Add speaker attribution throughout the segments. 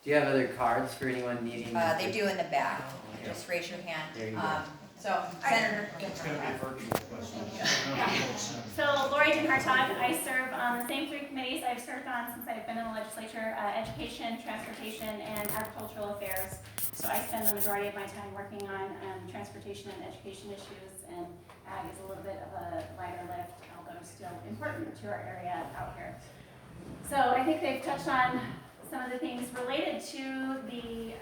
Speaker 1: Do you have other cards for anyone needing?
Speaker 2: They do in the back.
Speaker 1: Oh,
Speaker 2: Just raise your hand.
Speaker 1: There you go.
Speaker 2: So, Senator.
Speaker 3: It's gonna be a virtual question.
Speaker 4: So Lori Hartog, I serve on the same three committees I've served on since I've been in the legislature, education, transportation, and agricultural affairs. So I spend the majority of my time working on transportation and education issues, and ag is a little bit of a lighter lift, although still important to our area out here. So I think they've touched on some of the things related to the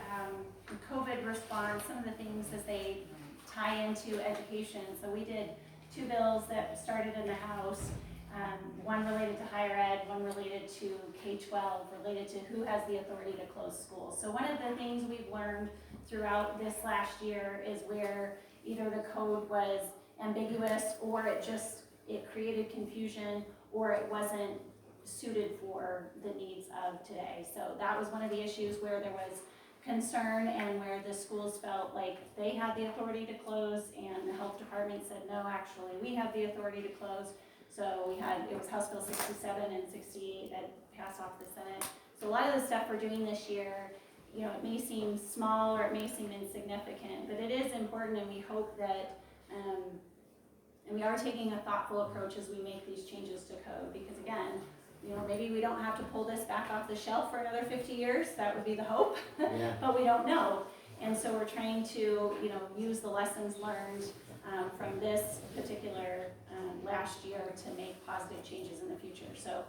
Speaker 4: COVID response, some of the things as they tie into education. So we did two bills that started in the House, one related to higher ed, one related to K-12, related to who has the authority to close schools. So one of the things we've learned throughout this last year is where either the code was ambiguous, or it created confusion, or it wasn't suited for the needs of today. So that was one of the issues where there was concern and where the schools felt like they had the authority to close, and the health department said, no, actually, we have the authority to close. So it was House Bill 67 and 68 that passed off the Senate. So a lot of the stuff we're doing this year, it may seem small or it may seem insignificant, but it is important, and we hope that, and we are taking a thoughtful approach as we make these changes to code, because again, maybe we don't have to pull this back off the shelf for another 50 years. That would be the hope,
Speaker 1: Yeah.
Speaker 4: but we don't know. And so we're trying to, use the lessons learned from this particular last year to make positive changes in the future. So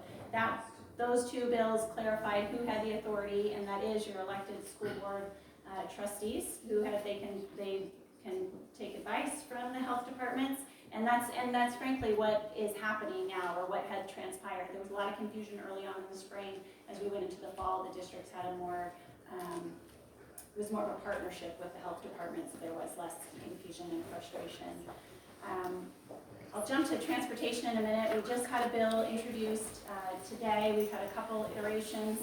Speaker 4: those two bills clarified who had the authority, and that is your elected school board trustees, they can take advice from the health departments. And that's frankly what is happening now, or what had transpired. There was a lot of confusion early on in the spring. As we went into the fall, the districts had it was more of a partnership with the health department, so there was less confusion and frustration. I'll jump to transportation in a minute. We just had a bill introduced today. We've had a couple iterations,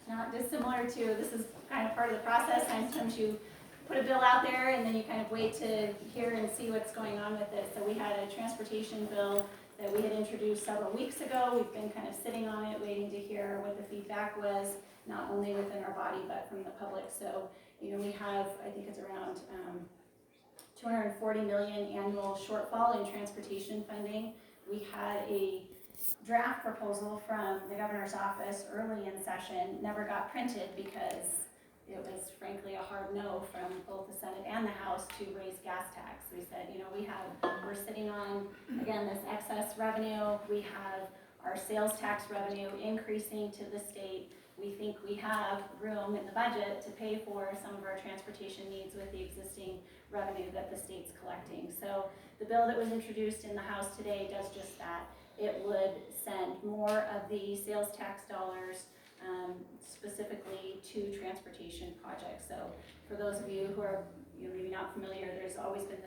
Speaker 4: not dissimilar to, this is kind of part of the process. Sometimes you put a bill out there and then you kind of wait to hear and see what's going on with it. So we had a transportation bill that we had introduced several weeks ago. We've been kind of sitting on it, waiting to hear what the feedback was, not only within our body, but from the public. So, we have, I think it's around $240 million annual shortfall in transportation funding. We had a draft proposal from the governor's office early in session, never got printed because it was frankly a hard no from both the Senate and the House to raise gas tax. We said, we're sitting on, again, this excess revenue. We have our sales tax revenue increasing to the state. We think we have room in the budget to pay for some of our transportation needs with the existing revenue that the state's collecting. So the bill that was introduced in the House today does just that. It would send more of the sales tax dollars specifically to transportation projects. So for those of you who are maybe not familiar, there's always been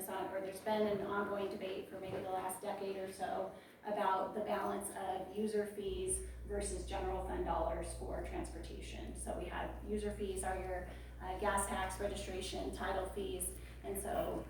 Speaker 4: there's been an ongoing debate for maybe the last decade or so about the balance of user fees versus general fund dollars for transportation. So we have user fees are your gas tax, registration, title fees, and so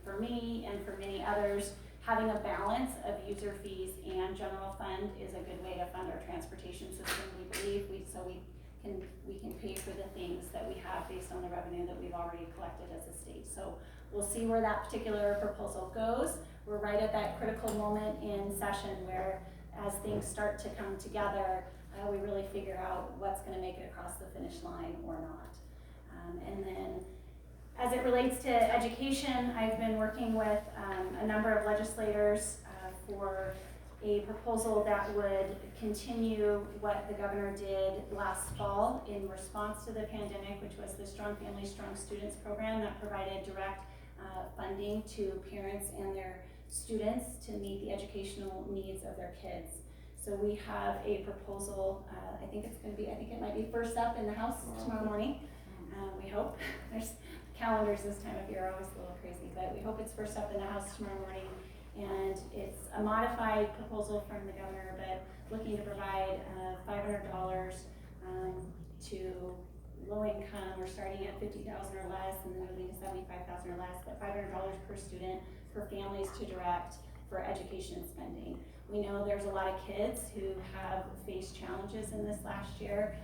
Speaker 4: for me and for many others, having a balance of user fees and general fund is a good way to fund our transportation system. We believe we can pay for the things that we have based on the revenue that we've already collected as a state. So we'll see where that particular proposal goes. We're right at that critical moment in session where, as things start to come together, we really figure out what's going to make it across the finish line or not. And then as it relates to education, I've been working with a number of legislators for a proposal that would continue what the governor did last fall in response to the pandemic, which was the Strong Families, Strong Students program that provided direct funding to parents and their students to meet the educational needs of their kids. So we have a proposal, I think it might be first up in the House tomorrow morning. We hope. There's calendars this time of year are always a little crazy, but we hope it's first up in the House tomorrow morning. And it's a modified proposal from the governor, but looking to provide $500 to low income. We're starting at $50,000 or less, and then moving to $75,000 or less, but $500 per student for families to direct for education spending. We know there's a lot of kids who have faced challenges in this last year,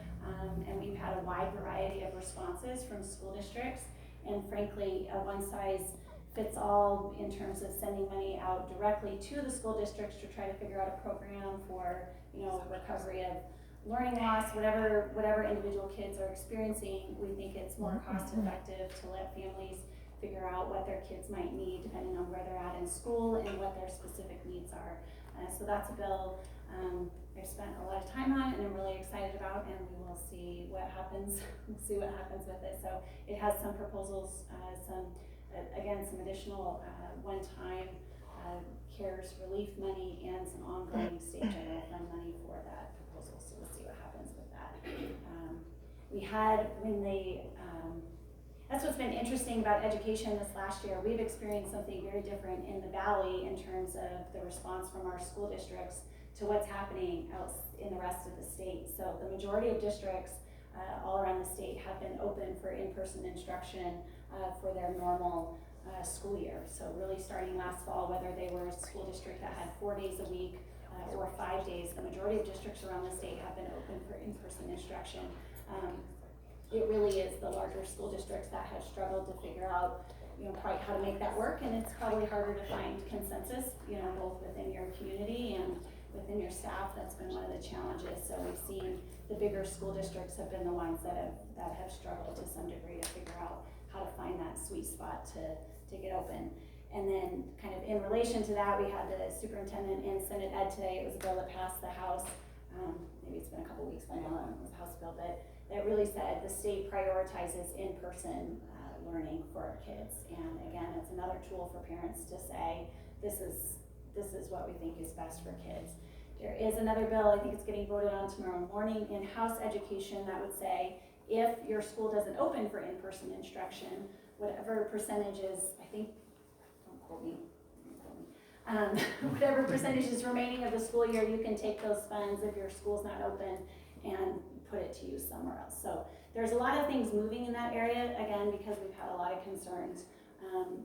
Speaker 4: and we've had a wide variety of responses from school districts, and frankly, a one-size-fits-all in terms of sending money out directly to the school districts to try to figure out a program for, recovery of learning loss, whatever individual kids are experiencing. We think it's more cost-effective to let families figure out what their kids might need depending on where they're at in school and what their specific needs are. So that's a bill I've spent a lot of time on and I'm really excited about, and we will see what happens. We'll see what happens with it. So it has some proposals, some additional one-time CARES relief money and some ongoing state general fund money for that proposal. So we'll see what happens with that. That's what's been interesting about education this last year. We've experienced something very different in the Valley in terms of the response from our school districts to what's happening out in the rest of the state. So the majority of districts all around the state have been open for in-person instruction for their normal school year. So really starting last fall, whether they were a school district that had 4 days a week or 5 days, the majority of districts around the state have been open for in-person instruction. It really is the larger school districts that have struggled to figure out, quite how to make that work, and it's probably harder to find consensus, both within your community and within your staff. That's been one of the challenges. So we've seen the bigger school districts have been the ones that have struggled to some degree to figure out how to find that sweet spot to get open. And then kind of in relation to that, we had the superintendent in Senate Ed today. It was a bill that passed the House. Maybe it's been a couple weeks by now, it was a House bill, but that really said the state prioritizes in-person learning for our kids. And again, it's another tool for parents to say, this is what we think is best for kids. There is another bill, I think it's getting voted on tomorrow morning, in House Education that would say, if your school doesn't open for in-person instruction, whatever percentage is, I think, don't quote me, whatever percentage is remaining of the school year, you can take those funds if your school's not open and put it to use somewhere else. So there's a lot of things moving in that area, again, because we've had a lot of concerns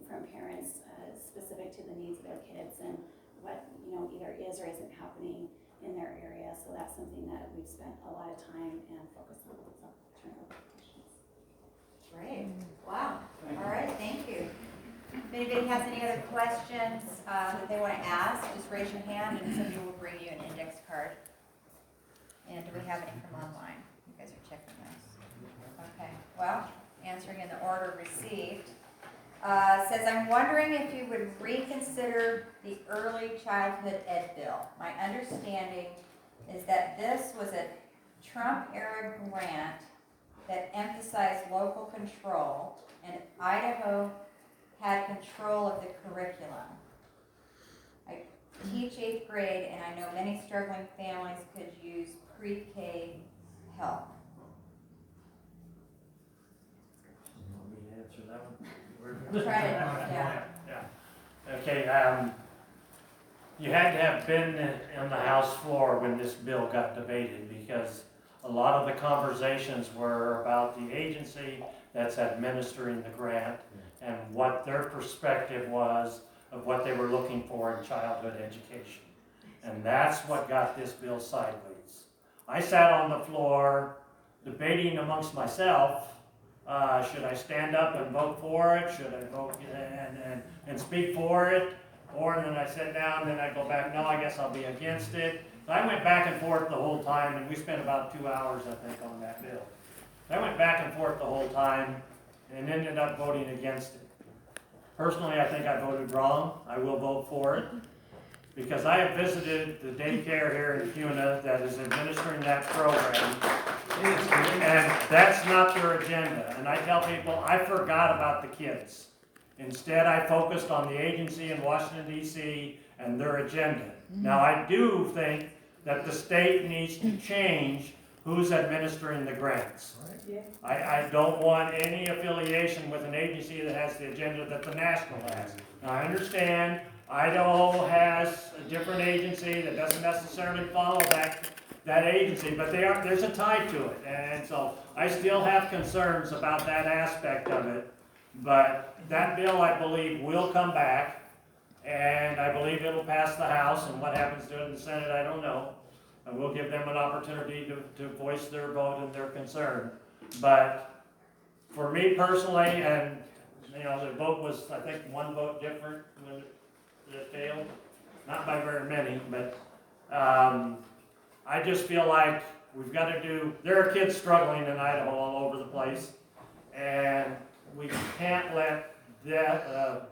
Speaker 4: from parents specific to the needs of their kids and what either is or isn't happening in their area. So that's something that we've spent a lot of time and focus on. So turn it over to questions.
Speaker 2: Great. Wow. All right, thank you. If anybody has any other questions that they want to ask, just raise your hand and somebody will bring you an index card. And do we have any from online? You guys are checking this. Okay. Well, answering in the order received. Says, I'm wondering if you would reconsider the early childhood ed bill. My understanding is that this was a Trump-era grant that emphasized local control, and Idaho had control of the curriculum. I teach 8th grade, and I know many struggling families could use pre-K help.
Speaker 5: You want me to answer that one?
Speaker 2: Try it, yeah.
Speaker 5: Yeah. Okay, you had to have been on the House floor when this bill got debated, because a lot of the conversations were about the agency that's administering the grant and what their perspective was of what they were looking for in childhood education. And that's what got this bill sideways. I sat on the floor debating amongst myself, should I stand up and vote for it? Should I vote and speak for it? Or then I sit down, then I go back, no, I guess I'll be against it. So I went back and forth the whole time, and we spent about 2 hours, I think, on that bill. I went back and forth the whole time and ended up voting against it. Personally, I think I voted wrong. I will vote for it, because I have visited the daycare here in Kuna that is administering that program, and that's not their agenda. And I tell people, I forgot about the kids. Instead, I focused on the agency in Washington, D.C. and their agenda. Now, I do think that the state needs to change who's administering the grants. I don't want any affiliation with an agency that has the agenda that the national has. Now, I understand Idaho has a different agency that doesn't necessarily follow that agency, but there's a tie to it. And so I still have concerns about that aspect of it. But that bill, I believe, will come back, and I believe it'll pass the House, and what happens to it in the Senate, I don't know. And we'll give them an opportunity to voice their vote and their concern. But for me personally, and, you know, the vote was, I think, one vote different when it failed. Not by very many, but I just feel like we've got to do, there are kids struggling in Idaho all over the place, and we can't let that,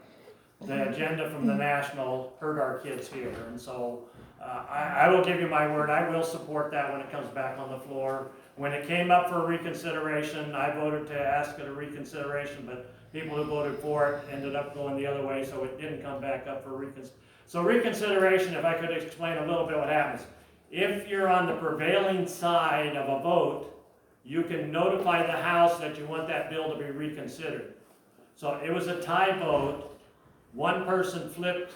Speaker 5: the agenda from the national hurt our kids here. And so I will give you my word, I will support that when it comes back on the floor. When it came up for reconsideration, I voted to ask it a reconsideration, but people who voted for it ended up going the other way, so it didn't come back up for reconsideration. So reconsideration, if I could explain a little bit what happens. If you're on the prevailing side of a vote, you can notify the House that you want that bill to be reconsidered. So it was a tie vote. One person flipped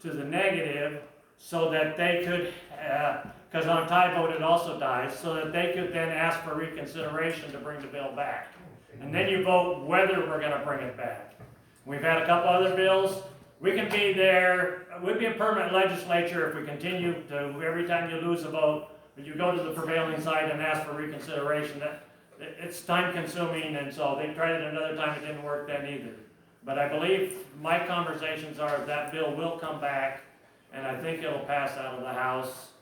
Speaker 5: to the negative so that they could, because on a tie vote it also dies, so that they could then ask for reconsideration to bring the bill back. And then you vote whether we're going to bring it back. We've had a couple other bills. We can be there, we'd be a permanent legislature if we continue to, every time you lose a vote, you go to the prevailing side and ask for reconsideration. It's time consuming, and so they tried it another time, it didn't work then either. But I believe my conversations are that bill will come back, and I think it'll pass out of the House.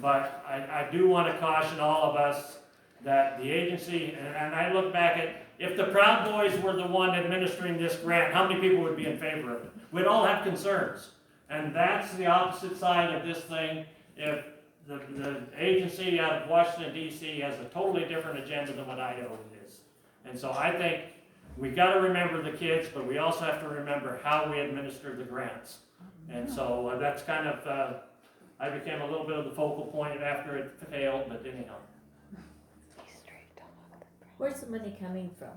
Speaker 5: But I do want to caution all of us that the agency, and I look back at, if the Proud Boys were the one administering this grant, how many people would be in favor of it? We'd all have concerns. And that's the opposite side of this thing. If the agency out of Washington, D.C. has a totally different agenda than what Idaho is. And so I think we got to remember the kids, but we also have to remember how we administer the grants. And so that's kind of, I became a little bit of the focal point after it failed, but anyhow.
Speaker 6: Where's the money coming from?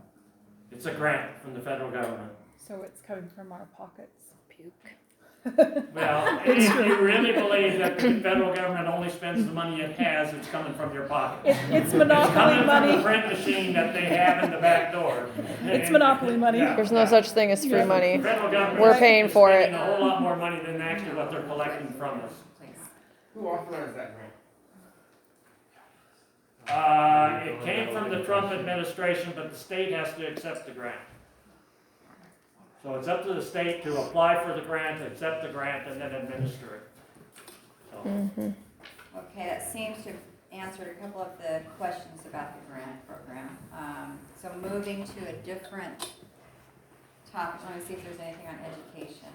Speaker 5: It's a grant from the federal government.
Speaker 7: So it's coming from our pockets.
Speaker 6: Puke.
Speaker 5: Well, if you really believe that the federal government only spends the money it has, it's coming from your pocket.
Speaker 7: It's monopoly
Speaker 5: It's coming from
Speaker 7: money.
Speaker 5: the print machine that they have in the back door.
Speaker 7: It's monopoly money.
Speaker 5: Yeah.
Speaker 8: There's no such thing as free money.
Speaker 5: The federal government
Speaker 8: We're paying
Speaker 5: is
Speaker 8: for
Speaker 5: spending
Speaker 8: it.
Speaker 5: a whole lot more money than actually what they're collecting from us.
Speaker 3: Who authorized that grant?
Speaker 5: It came from the Trump administration, but the state has to accept the grant. So it's up to the state to apply for the grant, accept the grant, and then administer it. So.
Speaker 2: Okay, that seems to have answered a couple of the questions about the grant program. So moving to a different topic, let me see if there's anything on education.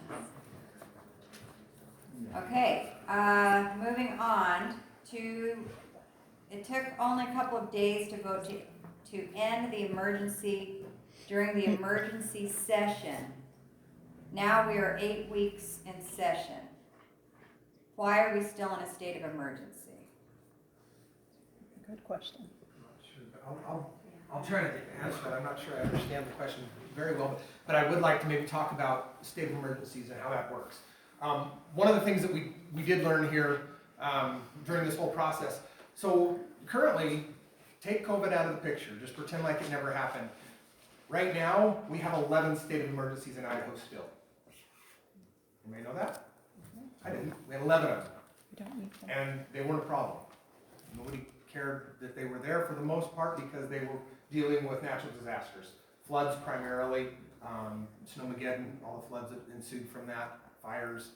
Speaker 2: Okay, moving on to, it took only a couple of days to vote to end the emergency during the emergency session. Now we are 8 weeks in session. Why are we still in a state of emergency?
Speaker 7: Good question.
Speaker 9: I'm not sure, but I'll try to answer that. I'm not sure I understand the question very well, but I would like to maybe talk about state of emergencies and how that works. One of the things that we did learn here during this whole process, so currently, take COVID out of the picture, just pretend like it never happened. Right now, we have 11 state of emergencies in Idaho still. You may know that? I didn't. We had 11 of them.
Speaker 7: We don't need them.
Speaker 9: And they weren't a problem. Nobody cared that they were there for the most part because they were dealing with natural disasters. Floods primarily, Snowmageddon, all the floods that ensued from that, fires.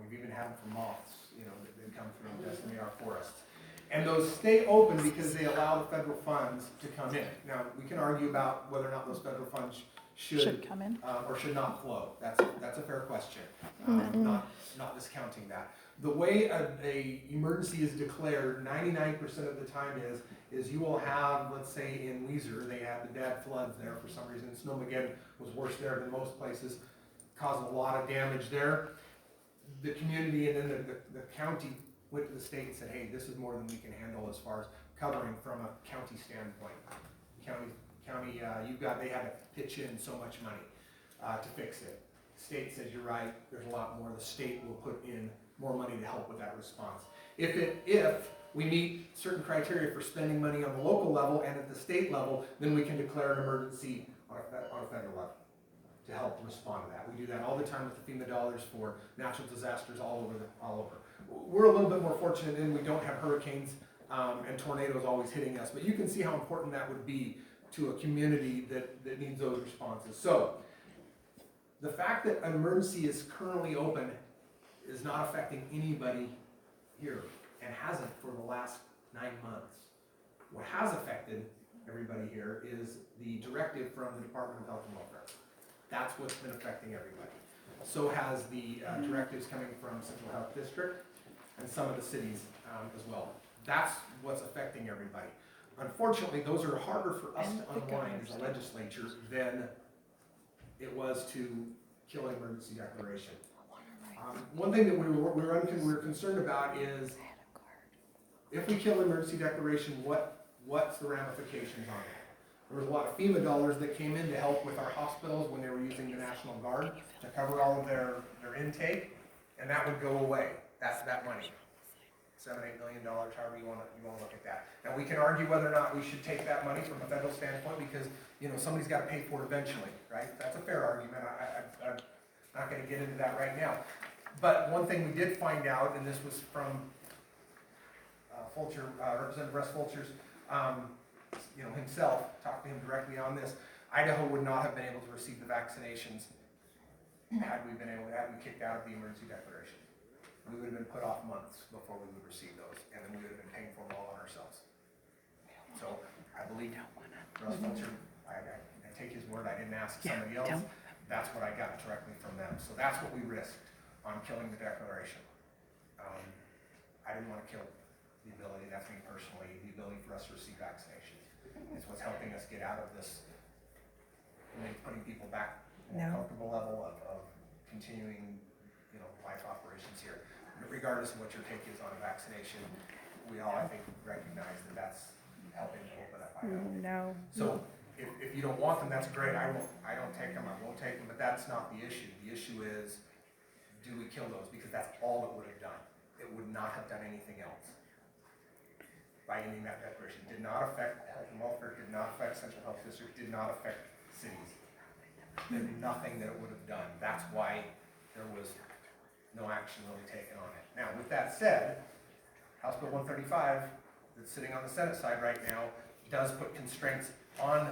Speaker 9: We've even had them from moths, that come through and decimate our forests. And those stay open because they allow the federal funds to come in. Now, we can argue about whether or not those federal funds should
Speaker 7: come in.
Speaker 9: or should not flow. That's a fair question. Not discounting that. The way a emergency is declared, 99% of the time is you will have, let's say in Weiser, they had the bad floods there for some reason. Snowmageddon was worse there than most places, caused a lot of damage there. The community and then the county went to the state and said, hey, this is more than we can handle as far as covering from a county standpoint. County, they had to pitch in so much money to fix it. The state says, you're right, there's a lot more. The state will put in more money to help with that response. If we meet certain criteria for spending money on the local level and at the state level, then we can declare an emergency on a federal level to help respond to that. We do that all the time with the FEMA dollars for natural disasters all over. We're a little bit more fortunate in we don't have hurricanes and tornadoes always hitting us, but you can see how important that would be to a community that needs those responses. So, the fact that an emergency is currently open is not affecting anybody here, and hasn't for the last 9 months. What has affected everybody here is the directive from the Department of Health and Welfare. That's what's been affecting everybody. So has the directives coming from Central Health District and some of the cities as well. That's what's affecting everybody. Unfortunately, those are harder for us
Speaker 7: And
Speaker 9: to
Speaker 7: the
Speaker 9: unwind as a
Speaker 7: governors.
Speaker 9: legislature than it was to kill an emergency declaration. One thing that we were concerned about is if we kill an emergency declaration, what's the ramifications on it? There was a lot of FEMA dollars that came in to help with our hospitals when they were using the National Guard to cover all of their intake, and that would go away. That's that money. $7, $8 million, however you want to look at that. Now we can argue whether or not we should take that money from a federal standpoint because somebody's got to pay for it eventually, right? That's a fair argument. I'm not going to get into that right now. But one thing we did find out, and this was from Fulcher, Representative Russ Fulcher's, himself, talked to him directly on this. Idaho would not have been able to receive the vaccinations had we kicked out of the emergency declaration. We would have been put off months before we would receive those, and then we would have been paying for them all on ourselves. So I believe Russ Fulcher, I take his word, I didn't ask somebody else. That's what I got directly from them. So that's what we risked on killing the declaration. I didn't want to kill the ability, that's me personally, the ability for us to receive vaccinations. It's what's helping us get out of this, putting people back in a comfortable level of continuing, life operations here. Regardless of what your take is on a vaccination, we all, I think, recognize that that's helping to open up Idaho.
Speaker 7: No.
Speaker 9: So if you don't want them, that's great. I don't take them, I won't take them, but that's not the issue. The issue is, do we kill those? Because that's all it would have done. It would not have done anything else. By ending that declaration, did not affect health and welfare, did not affect Central Health District, did not affect cities. There's nothing that it would have done. That's why there was no action really taken on it. Now, with that said, House Bill 135, that's sitting on the Senate side right now, does put constraints on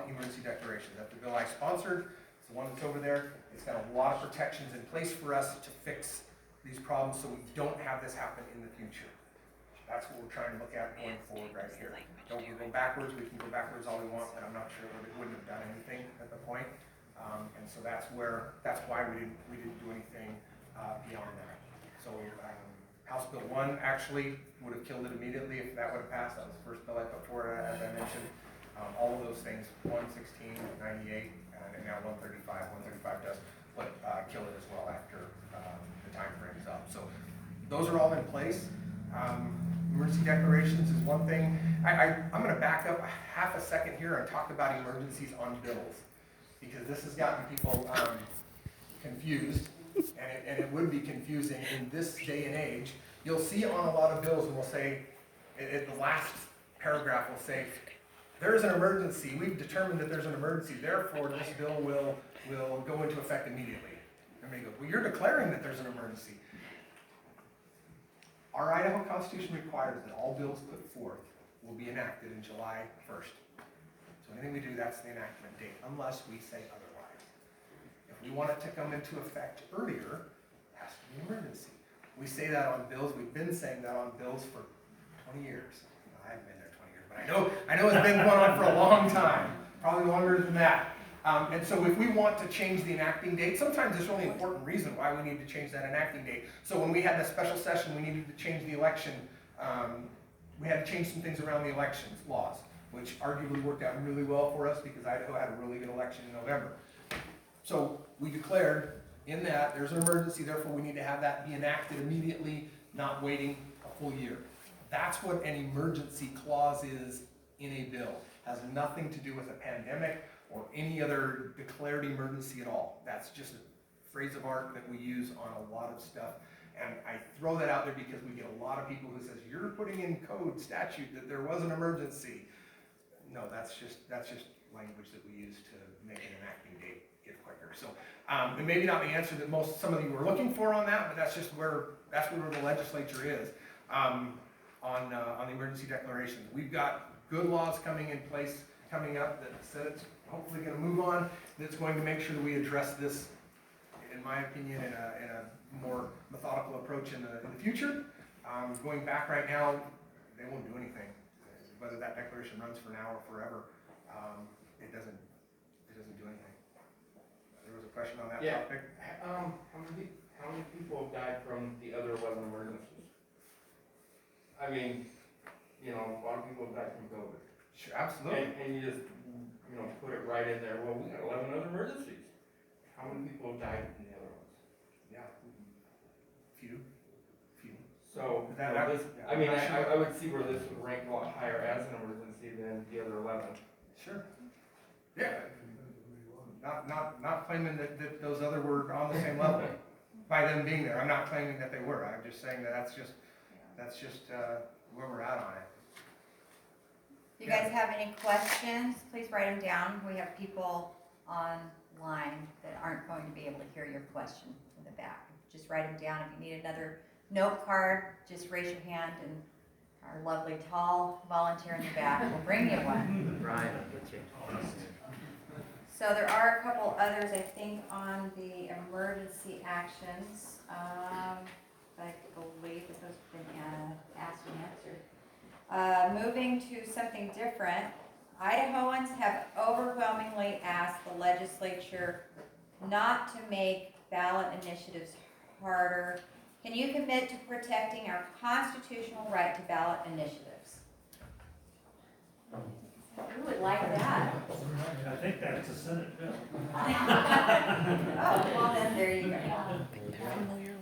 Speaker 9: emergency declarations. That's the bill I sponsored. It's the one that's over there. It's got a lot of protections in place for us to fix these problems so we don't have this happen in the future. That's what we're trying to look at going forward right here. Don't go backwards. We can go backwards all we want, but I'm not sure it wouldn't have done anything at the point. And so that's why we didn't do anything beyond that. So House Bill 1 actually would have killed it immediately if that would have passed. That was the first bill I put forward, as I mentioned. All of those things, 116, 98, and now 135. 135 does kill it as well after the time frame is up. So those are all in place. Emergency declarations is one thing. I'm going to back up half a second here and talk about emergencies on bills, because this has gotten people confused, and it would be confusing in this day and age. You'll see on a lot of bills, and we'll say, at the last paragraph will say, there's an emergency, we've determined that there's an emergency, therefore this bill will go into effect immediately. And they go, well, you're declaring that there's an emergency. Our Idaho Constitution requires that all bills put forth will be enacted in July 1st. So anything we do, that's the enactment date, unless we say otherwise. If we want it to come into effect earlier, it has to be an emergency. We say that on bills, we've been saying that on bills for 20 years. I haven't been there 20 years, but I know it's been going on for a long time, probably longer than that. And so if we want to change the enacting date, sometimes there's a really important reason why we need to change that enacting date. So when we had the special session, we needed to change the election. We had to change some things around the elections laws, which arguably worked out really well for us because Idaho had a really good election in November. So we declared in that there's an emergency, therefore we need to have that be enacted immediately, not waiting a full year. That's what an emergency clause is in a bill. It has nothing to do with a pandemic or any other declared emergency at all. That's just a phrase of art that we use on a lot of stuff. And I throw that out there because we get a lot of people who says, you're putting in code statute that there was an emergency. No, that's just language that we use to make an enacting date get quicker. So, and maybe not the answer that some of you were looking for on that, but that's where the legislature is on the emergency declarations. We've got good laws coming in place coming up that the Senate's hopefully gonna move on, that's going to make sure that we address this, in my opinion, in a more methodical approach in the future. Going back right now, they won't do anything. Whether that declaration runs for now or forever, it doesn't do anything. There was a question on that
Speaker 3: Yeah.
Speaker 9: topic.
Speaker 3: How many people have died from the other 11 emergencies? I mean, you know, a lot of people have died from COVID.
Speaker 9: Sure, absolutely.
Speaker 3: And you just, you know, put it right in there, well, we got 11 other emergencies. How many people have died from the other ones?
Speaker 9: Yeah. Few.
Speaker 3: So,
Speaker 9: That-
Speaker 3: you know, this,
Speaker 9: yeah,
Speaker 3: I mean,
Speaker 9: I'm not sure.
Speaker 3: I would see where this would rank a lot higher as an emergency than the other 11.
Speaker 9: Sure. Yeah. Not claiming that those other were on the same level by them being there. I'm not claiming that they were. I'm just saying that that's just where we're at on it.
Speaker 2: If you guys have any questions, please write them down. We have people online that aren't going to be able to hear your question in the back. Just write them down. If you need another note card, just raise your hand and our lovely tall volunteer in the back will bring you one.
Speaker 1: Brian, I'll get you.
Speaker 2: So there are a couple others, I think, on the emergency actions. I believe that those have been asked and answered. Moving to something different, Idahoans have overwhelmingly asked the legislature not to make ballot initiatives harder. Can you commit to protecting our constitutional right to ballot initiatives? Who would like that?
Speaker 5: I think that's a Senate bill.
Speaker 2: Oh, well then, there you go.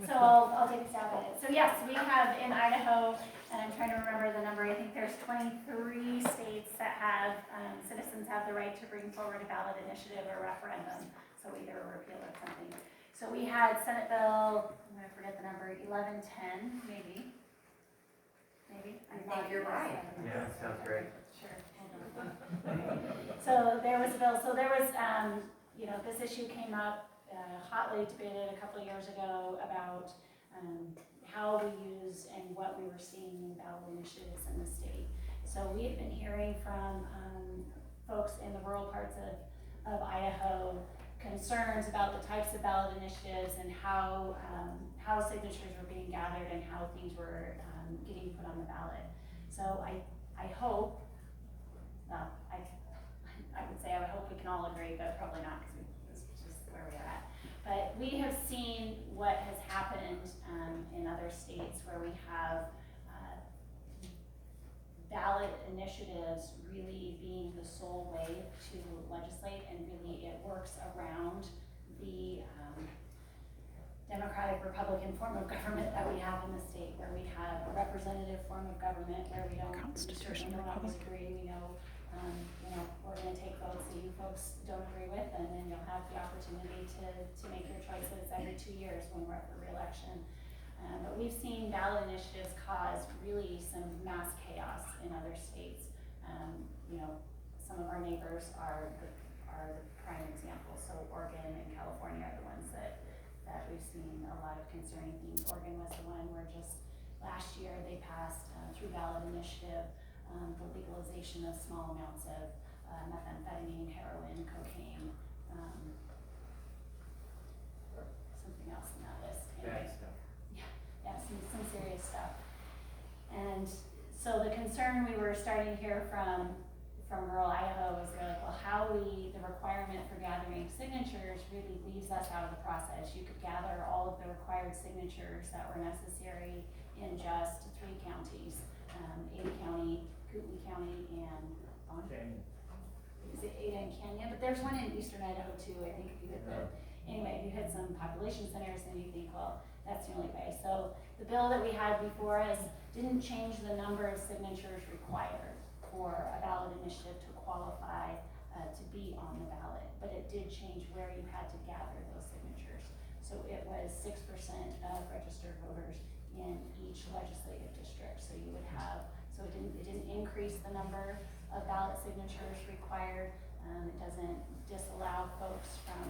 Speaker 4: So I'll take a stab at it. So yes, we have in Idaho, and I'm trying to remember the number, I think there's 23 states that have, citizens have the right to bring forward a ballot initiative or referendum, so either a repeal or something. So we had Senate Bill, I'm gonna forget the number, 1110, maybe?
Speaker 2: I think you're right.
Speaker 1: Yeah, sounds great.
Speaker 4: Sure, hold on. So there was a bill, so there was, this issue came up, hotly debated a couple of years ago about how we use and what we were seeing in ballot initiatives in the state. So we have been hearing from folks in the rural parts of Idaho concerns about the types of ballot initiatives and how signatures were being gathered and how things were getting put on the ballot. So I hope, well, I would say I would hope we can all agree, but probably not because this is just where we are at. But we have seen what has happened in other states where we have ballot initiatives really being the sole way to legislate, and really it works around the Democratic Republican form of government that we have in the state, where we have a representative form of government where we don't certainly don't always agree. We know, we're going to take votes that you folks don't agree with, and then you'll have the opportunity to make your choices every 2 years when we're up for re-election. But we've seen ballot initiatives cause really some mass chaos in other states. Some of our neighbors are the prime examples. So Oregon and California are the ones that we've seen a lot of concerning things. Oregon was the one where just last year they passed through ballot initiative the legalization of small amounts of methamphetamine, heroin, cocaine, something else in that list. Anyway. Yeah, some serious stuff. And so the concern we were starting to hear from rural Idaho was they're like, well, the requirement for gathering signatures really leaves us out of the process. You could gather all of the required signatures that were necessary in just 3 counties, Ada County, Kootenai County, and is it Ada and Kenya? But there's one in eastern Idaho too. I think if you hit some population centers, then you think, well, that's the only way. So the bill that we had before us didn't change the number of signatures required for a ballot initiative to qualify to be on the ballot, but it did change where you had to gather those signatures. So it was 6% of registered voters in each legislative district. So you would have, it didn't increase the number of ballot signatures required. It doesn't disallow folks from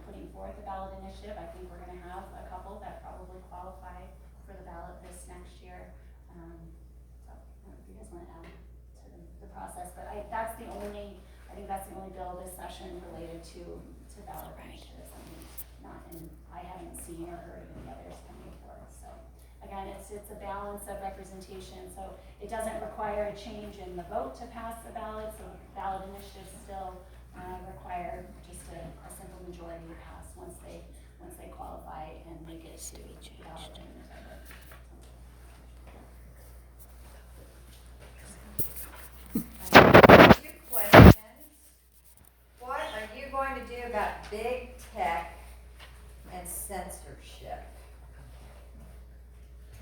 Speaker 4: putting forth a ballot initiative. I think we're going to have a couple that probably qualify for the ballot this next year. So I don't know if you guys want to add to the process, but I think that's the only bill this session related to ballot initiatives. I mean, I haven't seen or heard of any others coming forth, so. Again, it's a balance of representation, so it doesn't require a change in the vote to pass the ballot, so ballot initiatives still require just a simple majority to pass once they qualify and make it to ballot in November.
Speaker 2: Two questions. What are you going to do about big tech and censorship?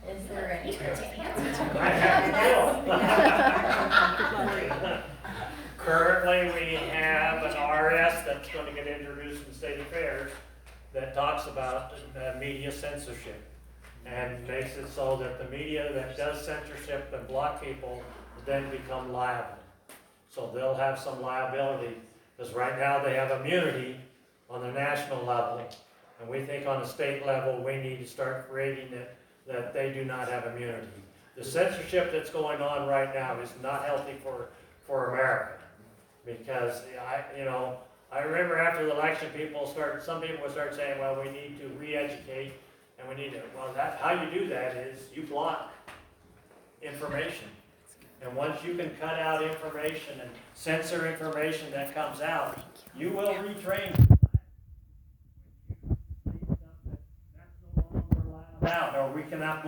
Speaker 2: Is there any?
Speaker 5: I have a bill. Currently, we have an RS that's going to get introduced in state affairs that talks about media censorship and makes it so that the media that does censorship and block people then become liable. So they'll have some liability, because right now they have immunity on the national level, and we think on the state level we need to start creating it that they do not have immunity. The censorship that's going on right now is not healthy for America, because I remember after the election some people would start saying, well, we need to re-educate, and we need to, how you do that is you block information. And once you can cut out information and censor information that comes out, you will retrain. Or we cannot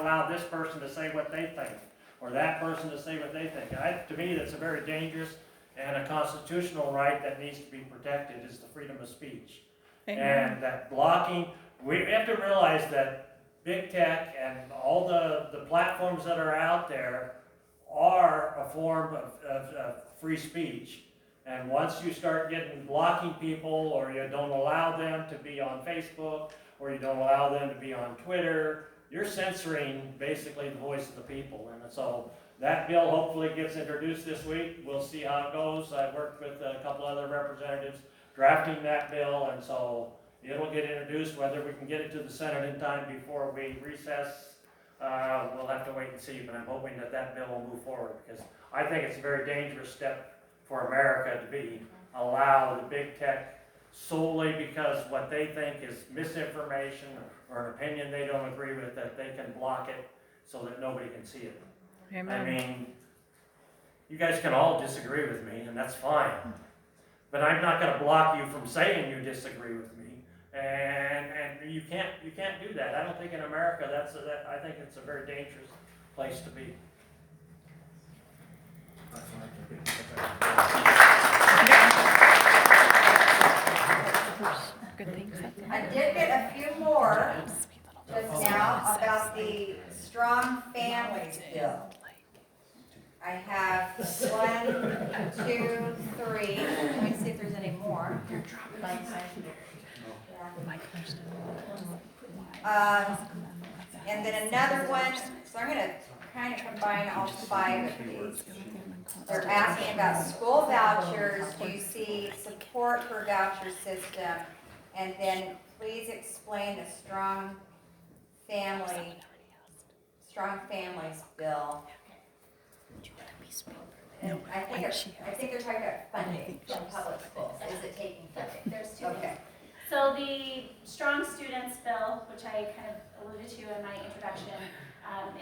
Speaker 5: allow this person to say what they think, or that person to say what they think. To me, that's a very dangerous and a constitutional right that needs to be protected, is the freedom of speech.
Speaker 7: Amen.
Speaker 5: And that blocking, we have to realize that big tech and all the platforms that are out there are a form of free speech. And once you start blocking people, or you don't allow them to be on Facebook, or you don't allow them to be on Twitter, you're censoring basically the voice of the people. And so that bill hopefully gets introduced this week. We'll see how it goes. I worked with a couple other representatives drafting that bill, and so it'll get introduced. Whether we can get it to the Senate in time before we recess, we'll have to wait and see, but I'm hoping that bill will move forward, because I think it's a very dangerous step for America to allow the big tech solely because what they think is misinformation or an opinion they don't agree with, that they can block it so that nobody can see it.
Speaker 7: Amen.
Speaker 5: I mean, you guys can all disagree with me, and that's fine, but I'm not going to block you from saying you disagree with me. And you can't do that. I don't think in America I think it's a very dangerous place to be.
Speaker 7: Good things.
Speaker 2: I did get a few more just now about the Strong Families Bill. I have 1, 2, 3. Let me see if there's any more. And then another one, so I'm going to kind of combine all 5 of these. They're asking about school vouchers. Do you see support for voucher system? And then please explain the Strong Families Bill. And I think they're talking about funding from public schools. Is it taking funding?
Speaker 4: There's 2
Speaker 2: Okay.
Speaker 4: things. So the Strong Students Bill, which I kind of alluded to in my introduction,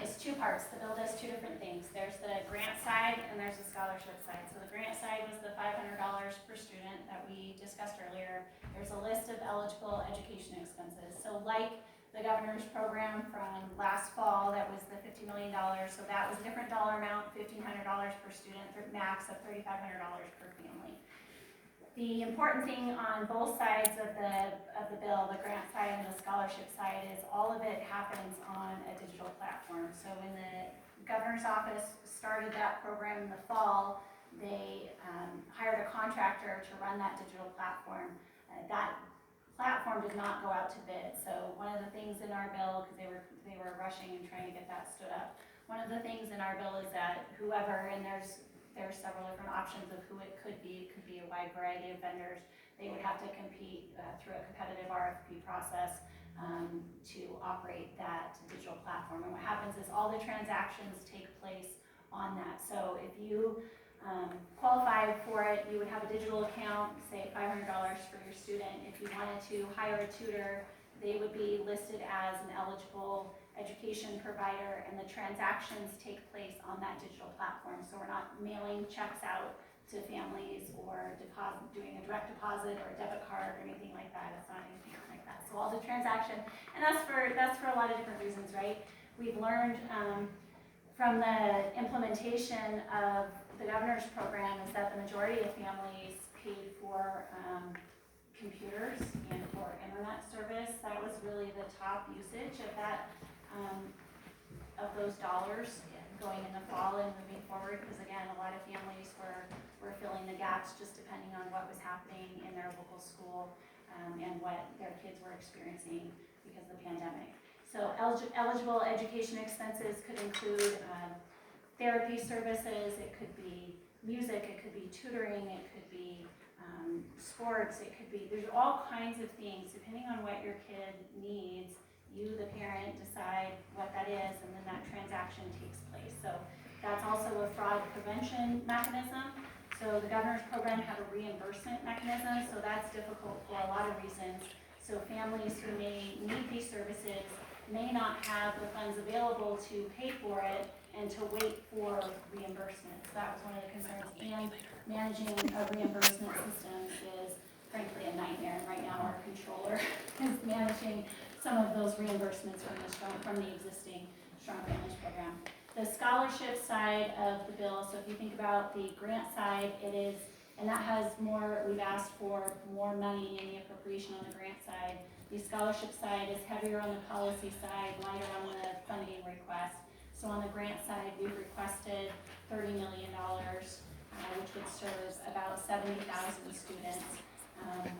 Speaker 4: is 2 parts. The bill does 2 different things. There's the grant side and there's the scholarship side. So the grant side was the $500 per student that we discussed earlier. There's a list of eligible education expenses. So like the governor's program from last fall, that was the $50 million. So that was a different dollar amount, $1,500 per student, max of $3,500 per family. The important thing on both sides of the bill, the grant side and the scholarship side, is all of it happens on a digital platform. So when the governor's office started that program in the fall, they hired a contractor to run that digital platform. That platform did not go out to bid. So one of the things in our bill, because they were rushing and trying to get that stood up, one of the things in our bill is that whoever, and there's several different options of who it could be a wide variety of vendors. They would have to compete through a competitive RFP process to operate that digital platform. And what happens is all the transactions take place on that. So if you qualified for it, you would have a digital account, say $500 for your student. If you wanted to hire a tutor, they would be listed as an eligible education provider, and the transactions take place on that digital platform. So we're not mailing checks out to families or doing a direct deposit or a debit card or anything like that. It's not anything like that. So all the transaction, and that's for a lot of different reasons, right? We've learned from the implementation of the governor's program is that the majority of families paid for computers and for internet service. That was really the top usage of that, of those dollars going in the fall and moving forward, because again, a lot of families were filling the gaps just depending on what was happening in their local school and what their kids were experiencing because of the pandemic. So eligible education expenses could include therapy services, it could be music, it could be tutoring, it could be sports, it could be, there's all kinds of things. Depending on what your kid needs, you, the parent, decide what that is, and then that transaction takes place. So that's also a fraud prevention mechanism. So the governor's program had a reimbursement mechanism, so that's difficult for a lot of reasons. So families who may need these services may not have the funds available to pay for it and to wait for reimbursement. So that was one of the concerns. And managing a reimbursement system is frankly a nightmare. And right now our controller is managing some of those reimbursements from the existing Strong Families program. The scholarship side of the bill, so if you think about the grant side, it is, and that has more, we've asked for more money in the appropriation on the grant side. The scholarship side is heavier on the policy side, lighter on the funding request. So on the grant side, we've requested $30 million, which would serve about 70,000 students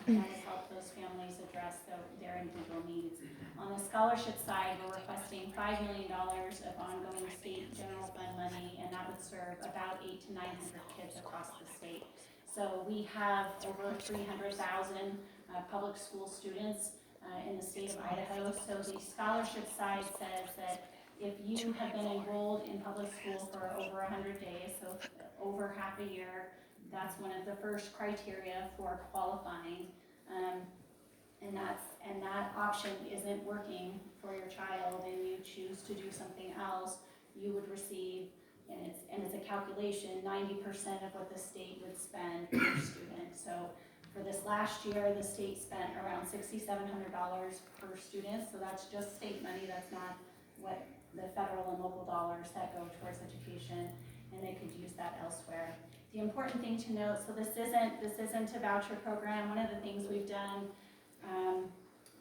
Speaker 4: and would help those families address their individual needs. On the scholarship side, we're requesting $5 million of ongoing state general fund money, and that would serve about 800 to 900 kids across the state. So we have over 300,000 public school students in the state of Idaho. So the scholarship side says that if you have been enrolled in public school for over 100 days, so over half a year, that's one of the first criteria for qualifying. And that option isn't working for your child and you choose to do something else, you would receive, and it's a calculation, 90% of what the state would spend per student. So for this last year, the state spent around $6,700 per student. So that's just state money, that's not what the federal and local dollars that go towards education, and they could use that elsewhere. The important thing to note, so this isn't a voucher program. One of the things we've done,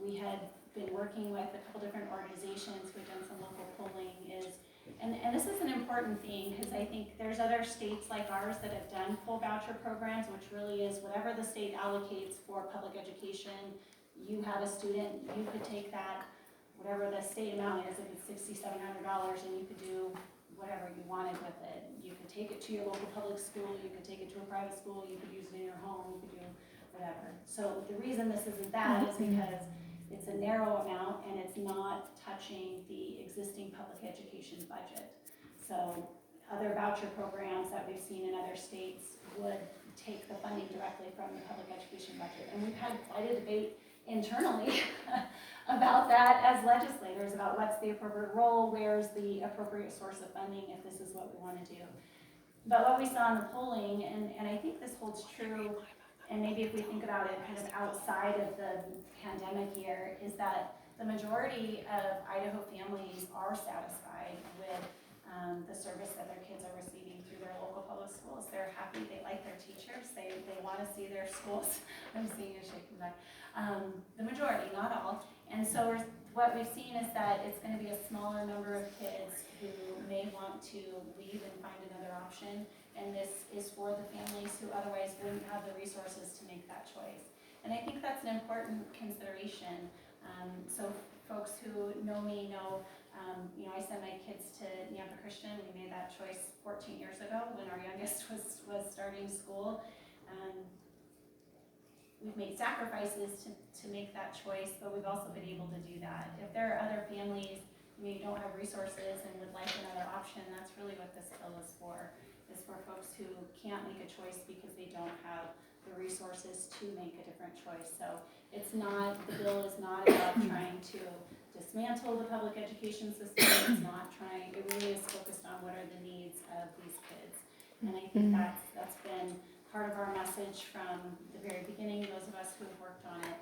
Speaker 4: we had been working with a couple different organizations, we've done some local polling, and this is an important thing because I think there's other states like ours that have done full voucher programs, which really is whatever the state allocates for public education, you have a student, you could take that, whatever the state amount is, if it's $6,700, and you could do whatever you wanted with it. You could take it to your local public school, you could take it to a private school, you could use it in your home, you could do whatever. So the reason this isn't that is because it's a narrow amount and it's not touching the existing public education budget. So other voucher programs that we've seen in other states would take the funding directly from the public education budget. And we've had quite a debate internally about that as legislators, about what's the appropriate role, where's the appropriate source of funding if this is what we want to do. But what we saw in the polling, and I think this holds true, and maybe if we think about it kind of outside of the pandemic year, is that the majority of Idaho families are satisfied with the service that their kids are receiving through their local public schools. They're happy, they like their teachers, they want to see their schools. I'm seeing you shaking back. The majority, not all. And so what we've seen is that it's going to be a smaller number of kids who may want to leave and find another option. And this is for the families who otherwise wouldn't have the resources to make that choice. And I think that's an important consideration. So folks who know me know, I send my kids to Nampa Christian. We made that choice 14 years ago when our youngest was starting school. We've made sacrifices to make that choice, but we've also been able to do that. If there are other families you don't have resources and would like another option, that's really what this bill is for folks who can't make a choice because they don't have the resources to make a different choice. So it's not, the bill is not about trying to dismantle the public education system. It's not trying, it really is focused on what are the needs of these kids. And I think that's been part of our message from the very beginning, those of us who have worked on it.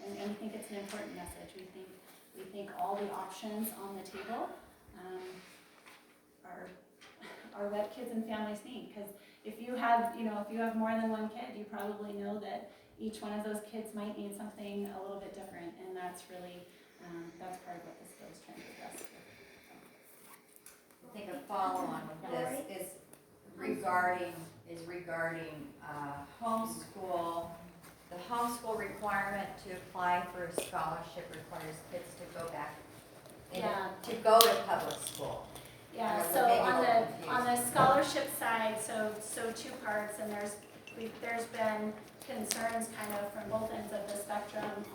Speaker 4: And we think it's an important message. We think all the options on the table are what kids and families need. Because if you have more than one kid, you probably know that each one of those kids might need something a little bit different, and that's really that's part of what this bill is trying to address.
Speaker 2: I think a follow-on with this is regarding homeschool. The homeschool requirement to apply for a scholarship requires kids to go back to go to public school.
Speaker 4: Yeah,
Speaker 2: And
Speaker 4: so
Speaker 2: maybe a
Speaker 4: on
Speaker 2: little
Speaker 4: the
Speaker 2: confused.
Speaker 4: scholarship side, so two parts, and there's been concerns kind of from both ends of the spectrum